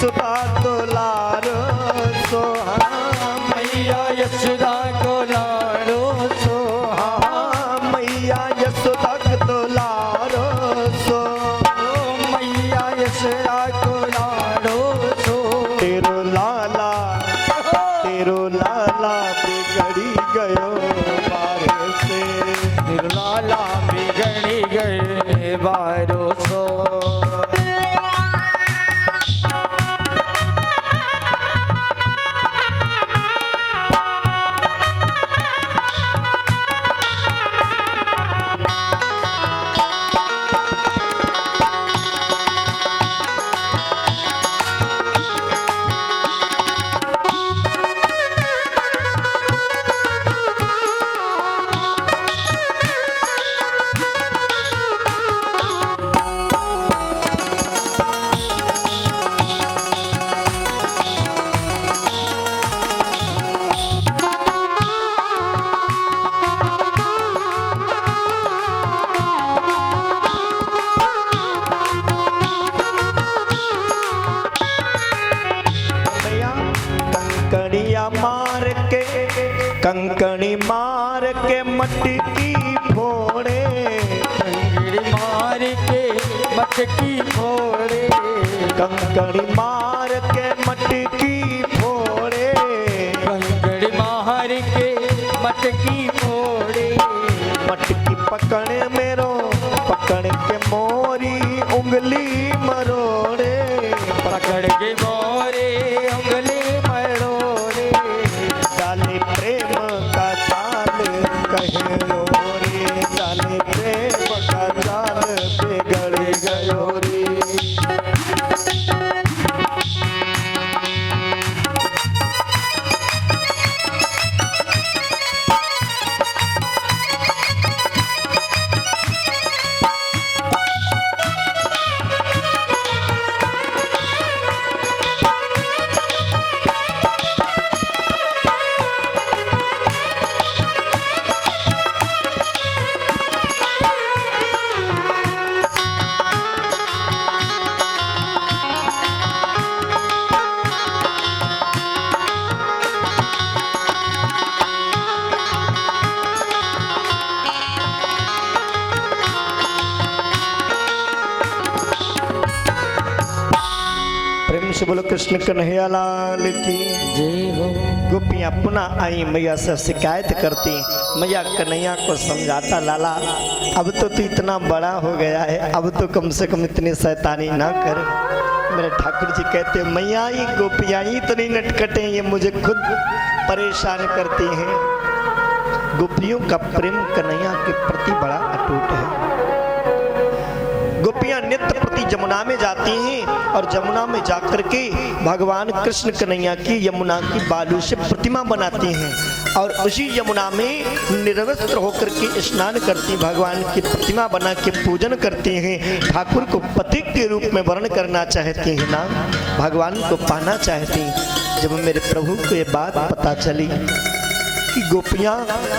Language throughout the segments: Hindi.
यशोदा को लाडो सो, मैया यशोदा को लाडो सो, मैया यशोदा को लाडो सो, मैया यशोदा को लाडो सो। तेरो लाला बिगड़ी गयो बारे से, तेरो लाला बिगड़ी गए बारो सो। कंकड़ी मार के मटकी फोड़े, कंकड़ी मार के मटकी फोड़े, कंकड़ी मार के मटकी फोड़े, कंकड़ी मार के मटकी फोड़े। मटकी पकड़ के मोरी उंगली मरोड़े, पकड़ के मोरे उंगली मरोड़े। डाले प्रेम का जाल कहे रे, डाले प्रेम का जाल बिगड़ गयो रे। से बोलो कृष्ण कन्हैया लाल की जय हो। गोपियाँ पुनः आई मैया से शिकायत करती, मैया कन्हैया को समझाता, लाला अब तो तू इतना बड़ा हो गया है, अब तो कम से कम इतनी शैतानी ना कर। मेरे ठाकुर जी कहते, मैया ये गोपियाँ इतनी नटखटे, ये मुझे खुद परेशान करती हैं। गोपियों का प्रेम कन्हैया के प्रति बड़ा अटूट है। गोपियां नित्य प्रति जमुना में जाती हैं और जमुना में जाकर के भगवान कृष्ण कन्हैया की यमुना की बालू से प्रतिमा बनाती हैं और उसी यमुना में निर्वस्त्र होकर के स्नान करती, भगवान की प्रतिमा बना के पूजन करती हैं। ठाकुर को पति के रूप में वर्ण करना चाहती हैं ना, भगवान को पाना चाहती। जब मेरे प्रभु को ये बात पता चली कि गोपियाँ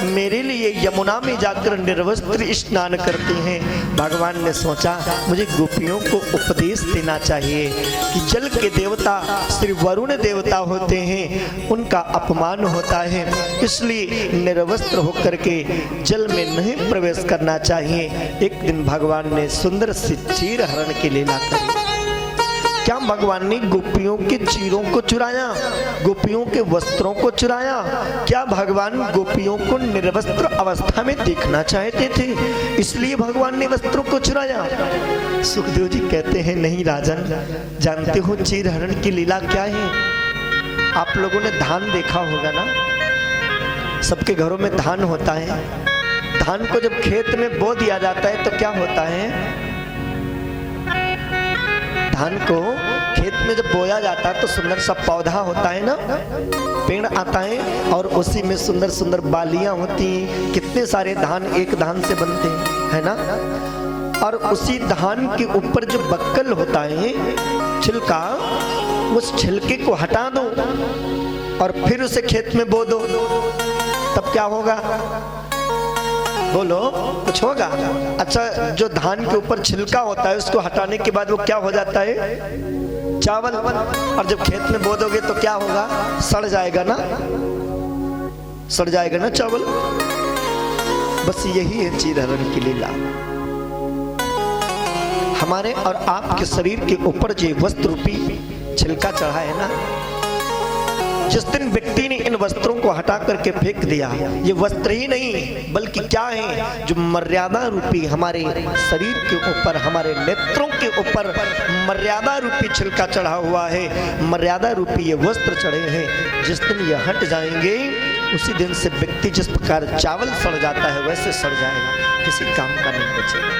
मेरे लिए यमुना में जाकर निर्वस्त्र स्नान करती हैं, भगवान ने सोचा मुझे गोपियों को उपदेश देना चाहिए कि जल के देवता श्री वरुण देवता होते हैं, उनका अपमान होता है, इसलिए निर्वस्त्र होकर के जल में नहीं प्रवेश करना चाहिए। एक दिन भगवान ने सुंदर सी चीर हरण की लीला करी। क्या भगवान ने गोपियों के चीरों को चुराया, गोपियों के वस्त्रों को चुराया? क्या भगवान गोपियों को निर्वस्त्र अवस्था में देखना चाहते थे, इसलिए भगवान ने वस्त्रों को चुराया? सुखदेव जी कहते हैं नहीं राजन, जानते हो चीर हरण की लीला क्या है? आप लोगों ने धान देखा होगा ना, सबके घरों में धान होता है। धान को जब खेत में बो दिया जाता है तो क्या होता है, धान को खेत में जब बोया जाता है तो सुंदर सा पौधा होता है ना, पेड़ आता है और उसी में सुंदर सुंदर बालियां होती हैं। कितने सारे धान एक धान से बनते हैं, है ना? और उसी धान के ऊपर जो बक्कल होता है, छिलका, उस छिलके को हटा दो और फिर उसे खेत में बो दो, तब क्या होगा? बोलो, कुछ होगा? अच्छा, जो धान के ऊपर छिलका होता है उसको हटाने के बाद वो क्या हो जाता है? चावल, और जब खेत में बो दोगे तो क्या होगा? सड़ जाएगा ना, सड़ जाएगा ना चावल। बस यही है चीरहरण की लीला। हमारे और आपके शरीर के ऊपर जो वस्त्र रूपी छिलका चढ़ा है ना, जिस दिन व्यक्ति ने इन वस्त्रों को हटा करके फेंक दिया, ये वस्त्र ही नहीं बल्कि क्या है, जो मर्यादा रूपी हमारे शरीर के ऊपर, हमारे नेत्रों के ऊपर मर्यादा रूपी छिलका चढ़ा हुआ है, मर्यादा रूपी ये वस्त्र चढ़े हैं। जिस दिन ये हट जाएंगे उसी दिन से व्यक्ति जिस प्रकार चावल सड़ जाता है वैसे सड़ जाएगा, किसी काम का नहीं बचेगा।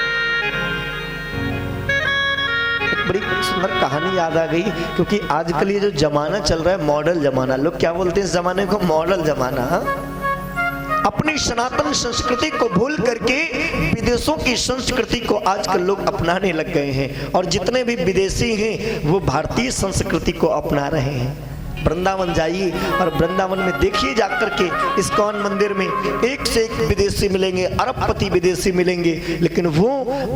एक बड़ी सुंदर कहानी याद आ गई, क्योंकि आजकल ये जो जमाना चल रहा है मॉडल जमाना, लोग क्या बोलते हैं इस जमाने को? मॉडल जमाना। अपनी सनातन संस्कृति को भूल करके विदेशों की संस्कृति को आजकल लोग अपनाने लग गए हैं, और जितने भी विदेशी हैं वो भारतीय संस्कृति को अपना रहे हैं। वृंदावन जाइए और वृंदावन में देखिए जाकर के इस्कॉन मंदिर में एक से एक विदेशी मिलेंगे, अरबपति विदेशी मिलेंगे, लेकिन वो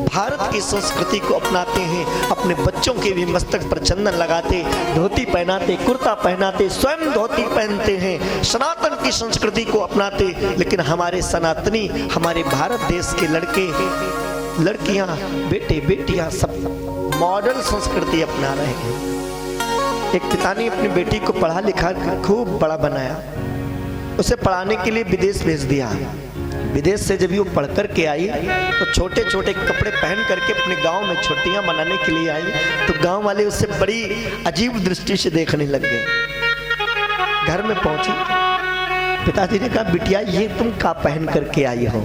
भारत की संस्कृति को अपनाते हैं। अपने बच्चों के भी मस्तक पर चंदन लगाते, धोती पहनाते, कुर्ता पहनाते, स्वयं धोती पहनते हैं, सनातन की संस्कृति को अपनाते। लेकिन हमारे सनातनी, हमारे भारत देश के लड़के लड़कियां, बेटे बेटियां सब मॉडल संस्कृति अपना रहे हैं। एक पिता ने अपनी बेटी को पढ़ा लिखा खूब बड़ा बनाया, उसे पढ़ाने के लिए विदेश भेज दिया। विदेश से जब वो पढ़ कर के आई तो छोटे छोटे कपड़े पहन करके अपने गांव में छुट्टियां मनाने के लिए आई, तो गांव वाले उसे बड़ी अजीब दृष्टि से देखने लग गए। घर में पहुंची, पिताजी ने कहा बिटिया ये तुम क्या पहन करके आई हो?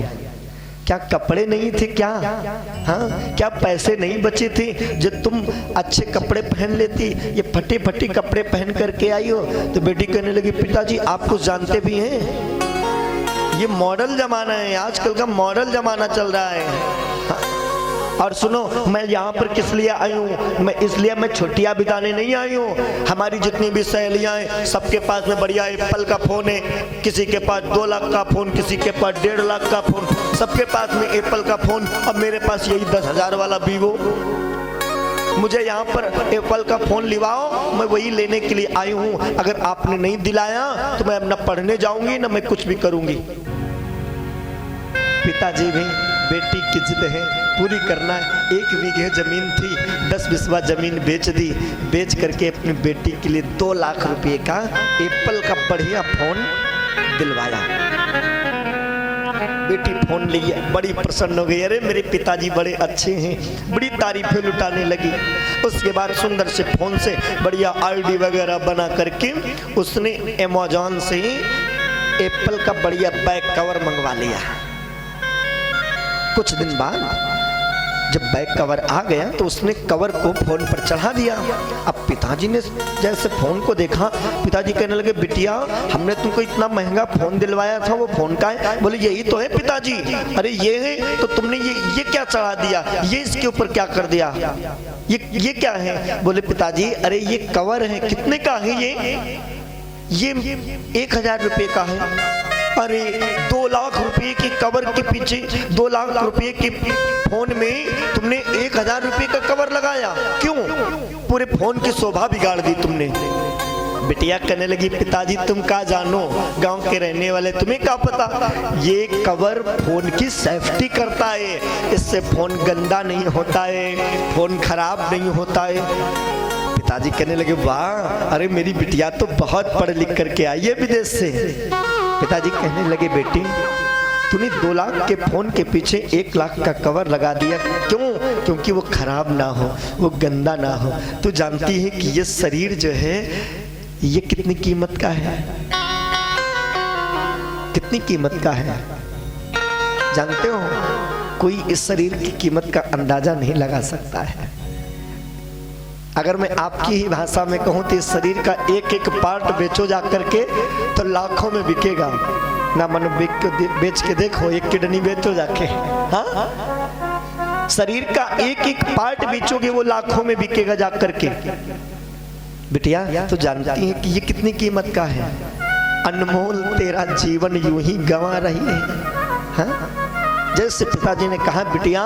क्या कपड़े नहीं थे क्या? हाँ, क्या पैसे नहीं बचे थे जो तुम अच्छे कपड़े पहन लेती? ये फटे फटे कपड़े पहन करके आई हो। तो बेटी कहने लगी पिताजी आप कुछ जानते भी हैं, ये मॉडल जमाना है, आजकल का मॉडल जमाना चल रहा है। हाँ? और सुनो, मैं यहाँ पर किस लिए आई हूँ? मैं इसलिए मैं छुट्टियाँ बिताने नहीं आई हूँ। हमारी जितनी भी सहेलियाँ हैं सबके पास में बढ़िया एप्पल का फोन है, किसी के पास 2 लाख का फोन, किसी के पास 1.5 लाख का फोन, सबके पास में एप्पल का फोन। अब मेरे पास यही 10,000 वाला वीवो। मुझे यहाँ पर एप्पल का फोन लिवाओ, मैं वही लेने के लिए आई हूँ। अगर आपने नहीं दिलाया तो मैं न पढ़ने जाऊंगी न मैं कुछ भी करूंगी। पिताजी भी बेटी की जिद है पूरी करना है। 1 बीघे जमीन थी, 10 बिस्वा जमीन बेच दी, बेच करके अपनी बेटी के लिए 2 लाख रुपए का एप्पल का बढ़िया फोन दिलवाया। बेटी फोन लिया, बड़ी प्रसन्न हो गई, अरे मेरे पिताजी बड़े अच्छे हैं, बड़ी तारीफें लुटाने लगी। उसके बाद सुंदर से फोन से बढ़िया आईडी वगैरह बना करके उसने अमेज़न से एप्पल का बढ़िया बैक कवर मंगवा लिया। कुछ दिन बाद जब बैक कवर आ गया तो उसने कवर को फोन पर चढ़ा दिया। अब पिताजी ने जैसे फोन को देखा, पिताजी कहने लगे बिटिया हमने तुमको इतना महंगा फोन दिलवाया था, वो फोन का है? बोले यही तो है पिताजी। अरे ये है तो तुमने ये क्या चढ़ा दिया, ये इसके ऊपर क्या कर दिया, ये क्या है? बोले पिताजी अरे ये कवर है। कितने का है ये 1,000 रुपये का है। अरे 2 लाख रुपए की कवर के पीछे 2 लाख रुपए के फोन में तुमने 1,000 रुपए का कवर लगाया, क्यों? पूरे फोन की शोभा बिगाड़ दी तुमने। बिटिया कहने लगी पिताजी तुम क्या जानो, गांव के रहने वाले, तुम्हें क्या पता? ये कवर फोन की सेफ्टी करता है, इससे फोन गंदा नहीं होता है, फोन खराब नहीं होता है। पिताजी कहने लगे वाह, अरे मेरी बिटिया तो बहुत पढ़ लिख करके आई है विदेश से। पिताजी कहने लगे बेटी तूने 2 लाख के फोन के पीछे 1 लाख का कवर लगा दिया, क्यों? क्योंकि वो खराब ना हो, वो गंदा ना हो। तू जानती है कि ये शरीर जो है ये कितनी कीमत का है? कितनी कीमत का है जानते हो? कोई इस शरीर की कीमत का अंदाजा नहीं लगा सकता है। अगर मैं आपकी ही भाषा में कहूँ तो इस शरीर का एक एक पार्ट बेचो जा करके तो लाखों में बिकेगा ना। मनो बेच के देखो, एक किडनी बेचो जाके, हाँ शरीर का एक एक पार्ट बेचोगे वो लाखों में बिकेगा जा करके। बिटिया तो जानती है कि ये कितनी कीमत का है? अनमोल तेरा जीवन यूं ही गंवा रही है, हाँ? जैसे पिताजी ने कहा, बिटिया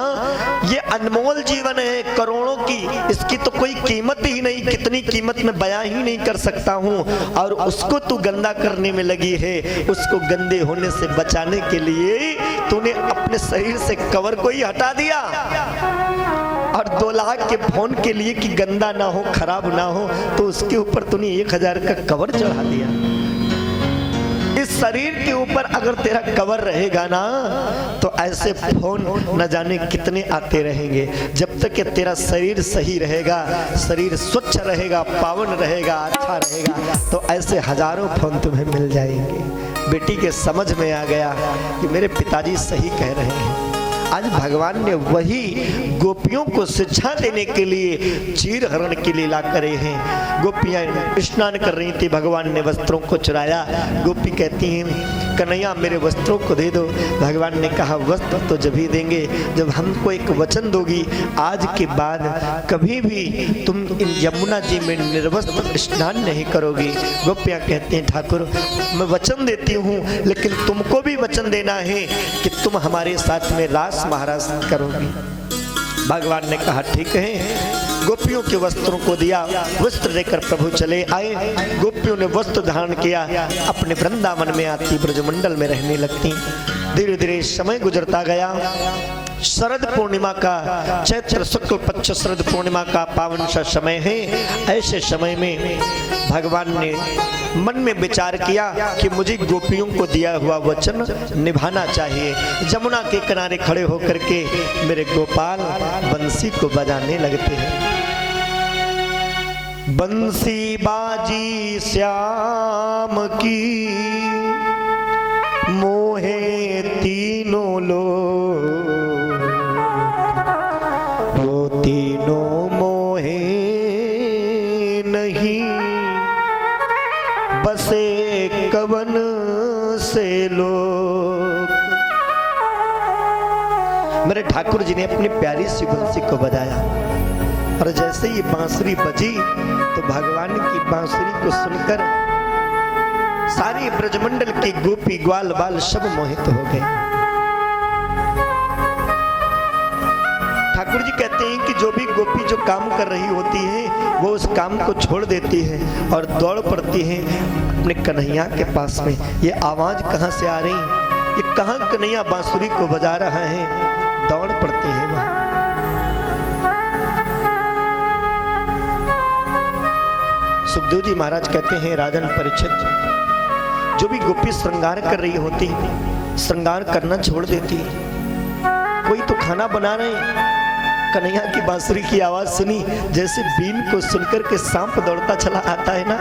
ये अनमोल जीवन है करोड़ों की, इसकी तो कोई कीमत ही नहीं, कितनी कीमत में बयां ही नहीं कर सकता हूँ, और उसको तू गंदा करने में लगी है। उसको गंदे होने से बचाने के लिए तूने अपने शरीर से कवर को ही हटा दिया, और 2 लाख के फोन के लिए कि गंदा ना हो, खराब ना हो, तो उसके ऊपर तूने 1000 का कवर चढ़ा दिया। इस शरीर के ऊपर अगर तेरा कवर रहेगा ना, तो ऐसे फोन न जाने कितने आते रहेंगे। जब तक कि तेरा शरीर सही रहेगा, शरीर स्वच्छ रहेगा, पावन रहेगा, अच्छा रहेगा, तो ऐसे हजारों फोन तुम्हें मिल जाएंगे। बेटी के समझ में आ गया कि मेरे पिताजी सही कह रहे हैं। आज भगवान ने वही गोपियों को शिक्षा देने के लिए चीर हरण की लीला करे हैं। गोपियां स्नान कर रही थी, भगवान ने वस्त्रों को चुराया। गोपी कहती हैं, कन्हैया मेरे वस्त्रों को दे दो। भगवान ने कहा, वस्त्र तो जब ही देंगे जब हमको एक वचन दोगी, आज के बाद कभी भी तुम इन यमुना जी में निर्वस्त्र स्नान नहीं करोगी। गोपियां कहती हैं, ठाकुर मैं वचन देती हूँ, लेकिन तुमको भी वचन देना है कि तुम हमारे साथ में रास महाराज करोगी। भगवान ने कहा, ठीक है। गोपियों के वस्त्रों को दिया, वस्त्र लेकर प्रभु चले आए। गोपियों ने वस्त्र धारण किया, अपने वृंदावन में आती ब्रजमंडल में रहने लगती। धीरे धीरे समय गुजरता गया। शरद पूर्णिमा का, चैत्र शुक्ल पक्ष शरद पूर्णिमा का पावन सा समय है। ऐसे समय में भगवान ने मन में विचार किया कि मुझे गोपियों को दिया हुआ वचन निभाना चाहिए। जमुना के किनारे खड़े होकर के मेरे गोपाल बंसी को बजाने लगते हैं। बंसी बाजी श्याम की, मोहे तीनों लोग, वो तीनों मोहे नहीं, बसे कवन से लोग। मेरे ठाकुर जी ने अपनी प्यारी सी बंसी को बजाया, और जैसे ही बांसुरी बजी तो भगवान की बांसुरी को सुनकर सारी ब्रजमंडल की गोपी ग्वाल बाल सब मोहित हो गए। ठाकुर जी कहते हैं कि जो भी गोपी जो काम कर रही होती है, वो उस काम को छोड़ देती है और दौड़ पड़ती है अपने कन्हैया के पास में। ये आवाज कहाँ से आ रही, ये कहाँ कन्हैया बांसुरी को बजा रहा है, दौड़ पड़ती है वहां। सुखदेव जी महाराज कहते हैं, राजन परीक्षित, जो भी गोपी श्रृंगार कर रही होती, श्रृंगार करना छोड़ देती। कोई तो खाना बना रहे, कन्हैया की बांसुरी की आवाज सुनी, जैसे बीन को सुनकर के सांप दौड़ता चला आता है ना,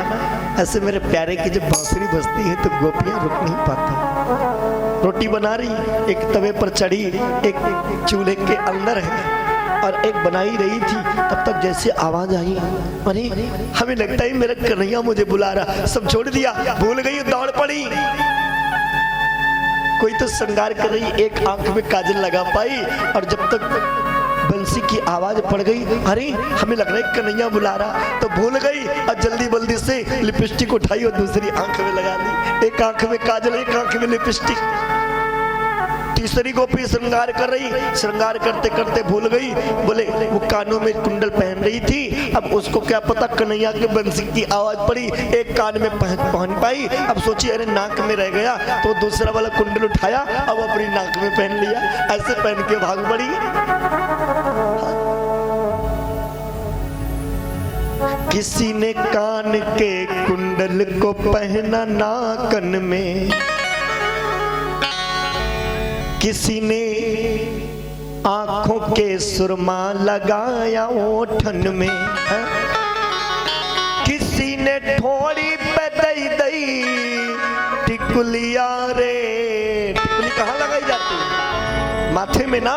ऐसे मेरे प्यारे की जब बांसुरी बजती है तो गोपियां रुक नहीं पाती। रोटी बना रही, एक तवे पर चढ़ी, एक चूल्हे के अंदर है, और एक बनाई रही थी। तब तक जैसे आवाज आई, अरे हमें लगता है मेरा कन्हैया मुझे बुला रहा, सब छोड़ दिया, भूल गई, दौड़ पड़ी। कोई तो श्रृंगार कर रही, एक आंख में काजल लगा पाई, और जब तक बंसी की आवाज पड़ गई, अरे हमें लग रहा है कन्हैया बुला रहा, तो भूल गई और जल्दी बल्दी से लिपस्टिक उठाई और दूसरी आंख में लगा दी। एक आंख में काजल, एक आंख में लिपस्टिक। तीसरी गोपी श्रृंगार कर रही, श्रृंगार करते करते भूल गई, बोले वो कानों में कुंडल पहन रही थी, अब उसको क्या पता कन्हैया के बंसी की आवाज पड़ी, एक कान में पहन पाई, अब सोची अरे नाक में रह गया, तो दूसरा वाला कुंडल उठाया, अब अपनी नाक में पहन लिया, ऐसे पहन के भाग पड़ी। किसी ने कान के कुंडल को पहना नाकन में, किसी ने आंखों के सुरमा लगाया ओठन में, किसी ने ठोड़ी पे दई दई टिकुलिया रे। टिकुली कहाँ लगाई जाती है? माथे में ना,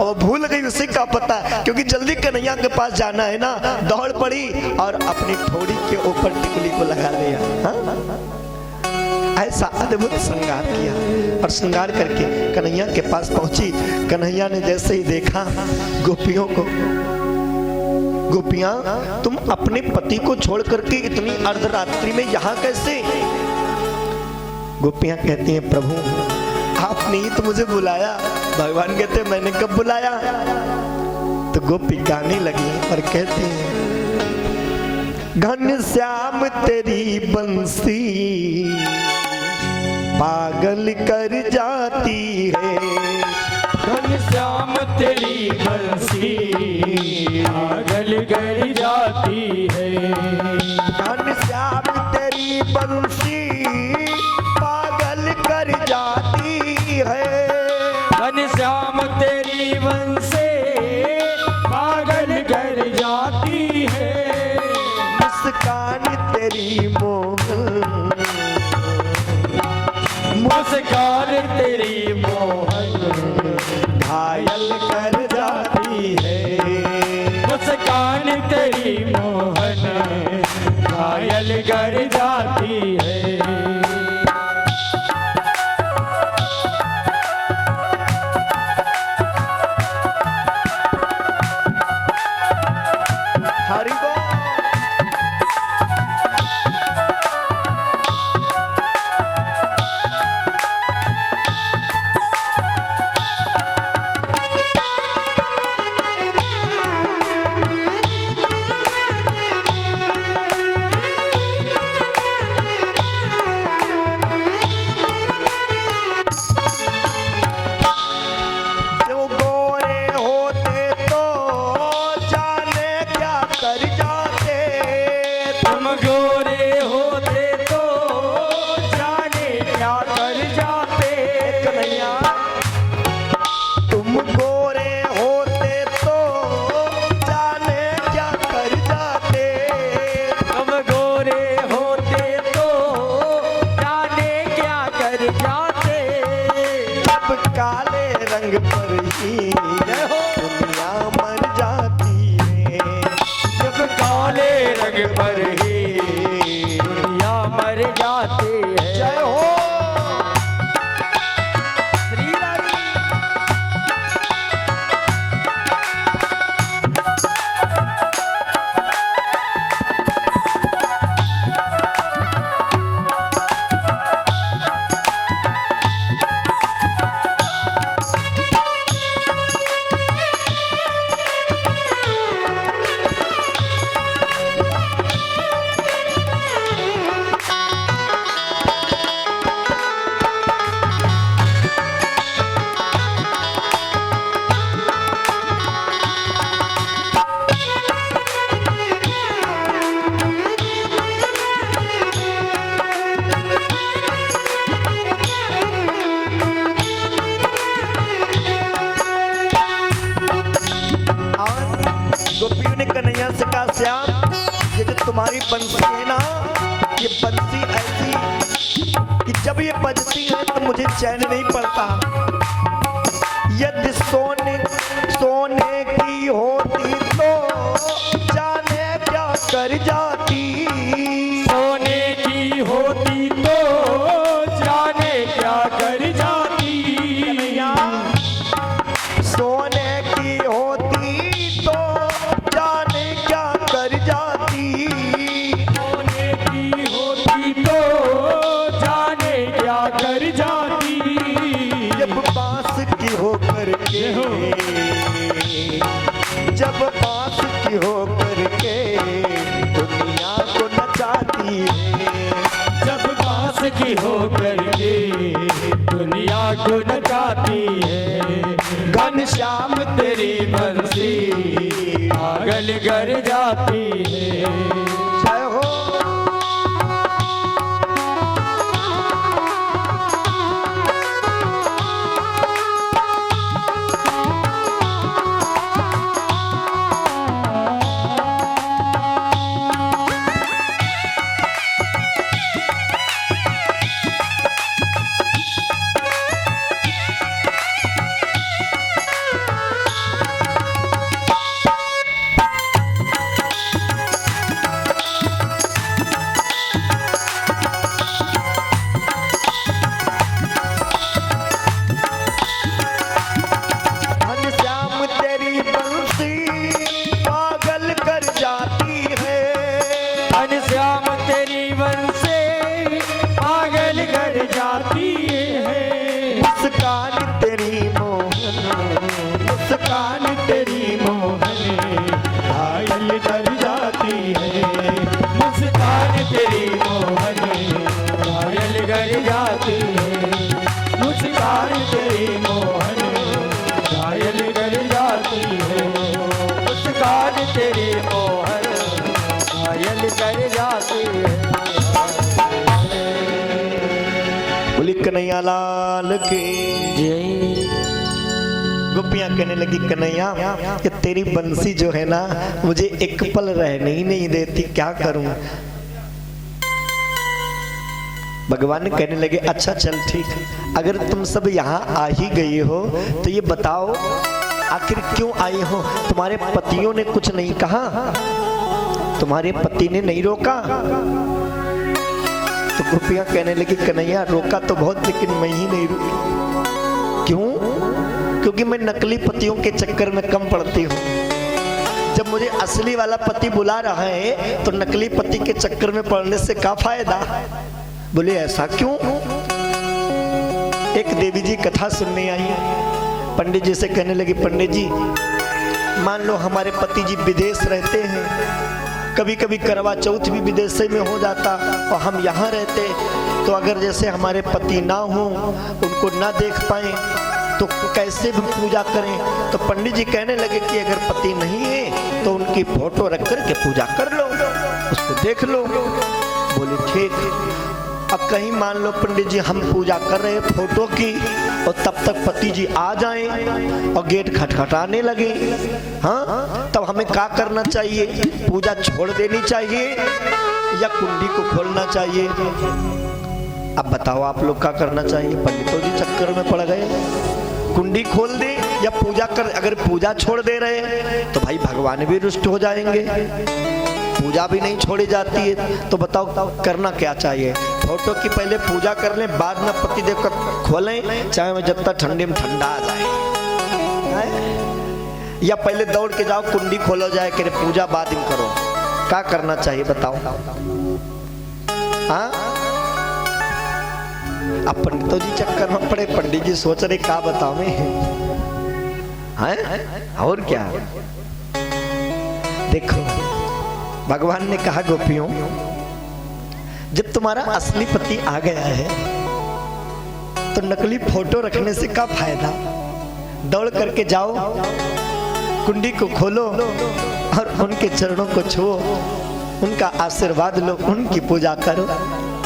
और भूल गई, उसे क्या पता, क्योंकि जल्दी कन्हैया के पास जाना है ना, दौड़ पड़ी और अपनी ठोड़ी के ऊपर टिकुली को लगा लिया। हाँ? ऐसा अद्भुत श्रृंगार किया, और श्रृंगार करके कन्हैया के पास पहुंची। कन्हैया ने जैसे ही देखा गोपियों को, गोपियां तुम अपने पति को छोड़ करके इतनी अर्धरात्रि में यहाँ कैसे? गोपियां कहती हैं, प्रभु आपने ही तो मुझे बुलाया। भगवान कहते मैंने कब बुलाया? तो गोपी गाने लगी और कहती है घनश्याम तेरी बंसी पागल कर जाती है। घनश्याम तेरी बंसी पागल कर जाती है। घनश्याम तेरी बंसी पागल कर जाती है। घनश्याम तेरी बंसी पागल कर जाती है। मुस्कान तेरी मोहन मुस्कान तेरी मोहन घायल कर जाती है। मुस्कान तेरी मोहन घायल कर जाती है। हरि बोल। जो गोरे होते तो जाने क्या कर जाते। तुम गोरे होते तो जाने क्या कर जाते। कन्हैया तुम गोरे होते तो जाने क्या कर जाते। तुम गोरे होते तो जाने क्या कर जाते। अब काले रंग पर ही दुनिया मर जाती है। जब काले रंग पर ही दुनिया मर जाती है। जय हो श्री रानी। गोपियों ने कन्हैया से कहा श्याम ये जो तुम्हारी बंसी है ना, ये बंसी ऐसी कि जब ये बजती है तो मुझे चैन नहीं पड़ता। यदि सोने की होती तो जाने क्या कर जाती। सोने की होती तो जाने क्या कर जाती। सोने की होती तो जाने क्या कर जाती। सोने की होती तो जाने क्या कर जाती। जब बांस की होकर के जब बांस की होकर के दुनिया को नचाती है। जब बांस की होकर के दुनिया को नचाती है। घनश्याम तेरी बंसी पागल कर जाती है। जय हो जान तेरी मोहर घायल कर जाती है। बोली कन्हैया लाल की। गोपियां कहने लगी कन्हैया कि तेरी बंसी जो है ना मुझे एक पल रहने ही नहीं देती, क्या करूं। भगवान कहने लगे अच्छा चल ठीक, अगर तुम सब यहाँ आ ही गए हो तो ये बताओ आखिर क्यों आई हो। तुम्हारे पतियों ने कुछ नहीं कहा, तुम्हारे पति ने नहीं रोका। तो गोपियां कहने लगी कन्हैया रोका तो बहुत, लेकिन मैं ही नहीं रुकी। क्यों? क्योंकि मैं नकली पतियों के चक्कर में कम पड़ती हूँ। जब मुझे असली वाला पति बुला रहा है तो नकली पति के चक्कर में पड़ने से क्या फायदा। बोले ऐसा क्यों? एक देवी जी कथा सुनने आई, पंडित जी से कहने लगी पंडित जी मान लो हमारे पति जी विदेश रहते हैं, कभी कभी करवा चौथ भी विदेश में हो जाता और हम यहाँ रहते, तो अगर जैसे हमारे पति ना हो, उनको ना देख पाए तो कैसे भी पूजा करें। तो पंडित जी कहने लगे कि अगर पति नहीं है तो उनकी फोटो रख कर के पूजा कर लो, उसको देख लो। बोले ठीक। अब कहीं मान लो पंडित जी हम पूजा कर रहे फोटो की और तब तक पति जी आ जाएं और गेट खटखटाने लगे, हाँ तब हमें क्या करना चाहिए? पूजा छोड़ देनी चाहिए या कुंडी को खोलना चाहिए? अब बताओ आप लोग क्या करना चाहिए? पंडितों जी चक्कर में पड़ गए, कुंडी खोल दे या पूजा कर। अगर पूजा छोड़ दे रहे तो भाई भगवान भी रुष्ट हो जाएंगे, पूजा भी नहीं छोड़ी जाती है, तो बताओ करना क्या चाहिए? फोटो की पहले पूजा कर लें, बाद में पति देव का खोलें, चाहे वह जब तक ठंडे में ठंडा आ जाए, या पहले दौड़ के जाओ कुंडी खोलो जाए कि पूजा बाद में करो। क्या करना चाहिए बताओ? हाँ अब पंडितों जी चक्कर में पड़े, पंडित जी सोच रहे क्या बताओ मैं, हैं और क्या। देखो भगवान ने कहा गोपियों जब तुम्हारा असली पति आ गया है तो नकली फोटो रखने से क्या फायदा। दौड़ करके जाओ, कुंडी को खोलो और उनके चरणों को छुओ, उनका आशीर्वाद लो, उनकी पूजा करो।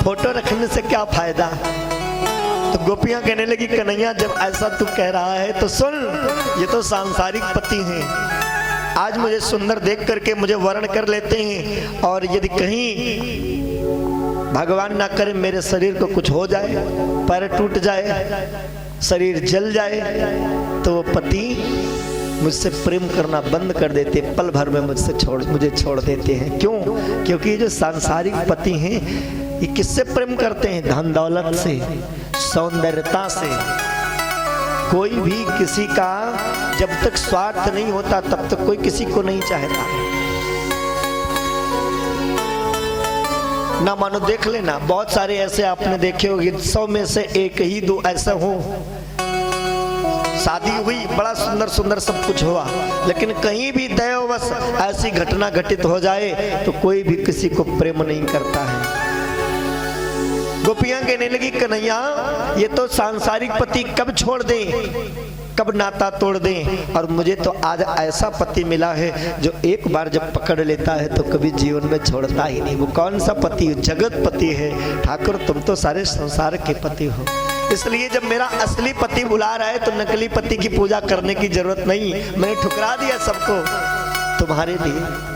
फोटो रखने से क्या फायदा। तो गोपियां कहने लगी कन्हैया जब ऐसा तू कह रहा है तो सुन, ये तो सांसारिक पति हैं, आज मुझे सुंदर देख करके मुझे वर्ण कर लेते हैं, और यदि कहीं भगवान ना करे मेरे शरीर को कुछ हो जाए, पैर टूट जाए, शरीर जल जाए, तो वो पति मुझसे प्रेम करना बंद कर देते, पल भर में मुझे छोड़ देते हैं। क्यों? क्योंकि जो सांसारिक पति हैं ये किससे प्रेम करते हैं? धन दौलत से, सौंदर्यता से। कोई भी किसी का जब तक स्वार्थ नहीं होता तब तक कोई किसी को नहीं चाहता। ना मानो देख लेना, बहुत सारे ऐसे आपने देखे होंगे, 100 में से 1 ही 2 ऐसा हो, शादी हुई, बड़ा सुंदर सुंदर सब कुछ हुआ, लेकिन कहीं भी दैववश ऐसी घटना घटित हो जाए तो कोई भी किसी को प्रेम नहीं करता है। गोपियां कहने लगी कन्हैया ये तो सांसारिक पति कब छोड़ दें, कब नाता तोड़ दें, और मुझे तो आज ऐसा पति मिला है जो एक बार जब पकड़ लेता है तो कभी जीवन में छोड़ता ही नहीं। वो कौन सा पति? जगत पति है। ठाकुर तुम तो सारे संसार के पति हो, इसलिए जब मेरा असली पति बुला रहा है तो नकली पति की पूजा करने की जरूरत नहीं। मैंने ठुकरा दिया सबको तुम्हारे लिए।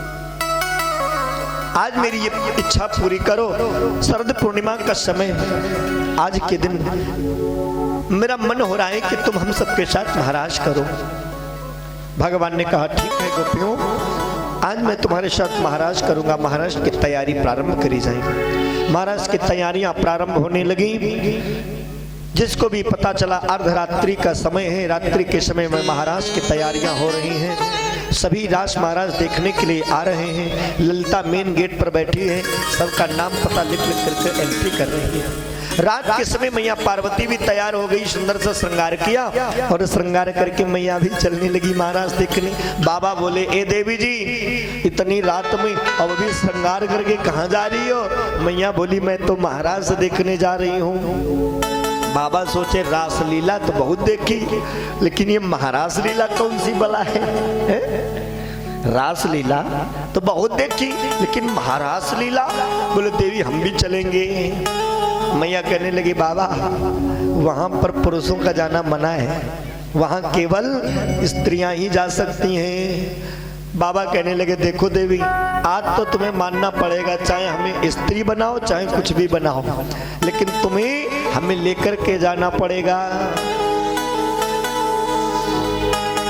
आज मेरी ये इच्छा पूरी करो। शरद पूर्णिमा का समय, आज के दिन मेरा मन हो रहा है कि तुम हम सबके साथ महाराज करो। भगवान ने कहा ठीक है गोपियों, आज मैं तुम्हारे साथ महाराज करूंगा। महाराज की तैयारी प्रारंभ करी जाएगी। महाराज की तैयारियां प्रारंभ होने लगी। जिसको भी पता चला अर्धरात्रि का समय है, रात्रि के समय में महाराज की तैयारियां हो रही हैं। सभी राज महाराज देखने के लिए आ रहे हैं। ललिता मेन गेट पर बैठी है, सबका नाम पता लिख करके एंट्री कर रही है। रात के समय मैया पार्वती भी तैयार हो गई, सुंदर सा श्रृंगार किया और श्रृंगार करके मैया भी चलने लगी महाराज देखने। बाबा बोले ए देवी जी इतनी रात में अब भी श्रृंगार करके कहाँ जा रही हो? मैया बोली मैं तो महाराज देखने जा रही हूँ। बाबा सोचे रासलीला तो बहुत देखी, लेकिन ये महाराज लीला कौन सी बला है? रास लीला तो बहुत देखी, लेकिन महारास लीला, बोले देवी हम भी चलेंगे। मैया कहने लगी बाबा वहां पर पुरुषों का जाना मना है, वहां केवल स्त्रियां ही जा सकती हैं। बाबा कहने लगे देखो देवी आज तो तुम्हें मानना पड़ेगा, चाहे हमें स्त्री बनाओ चाहे कुछ भी बनाओ, लेकिन तुम्हें हमें लेकर के जाना पड़ेगा।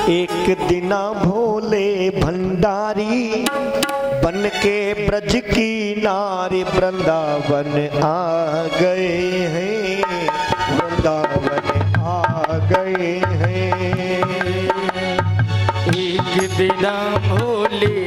एक दिना भोले भंडारी बन के ब्रज की नारी वृंदावन आ गए हैं, वृंदावन आ गए हैं। एक दिन भोले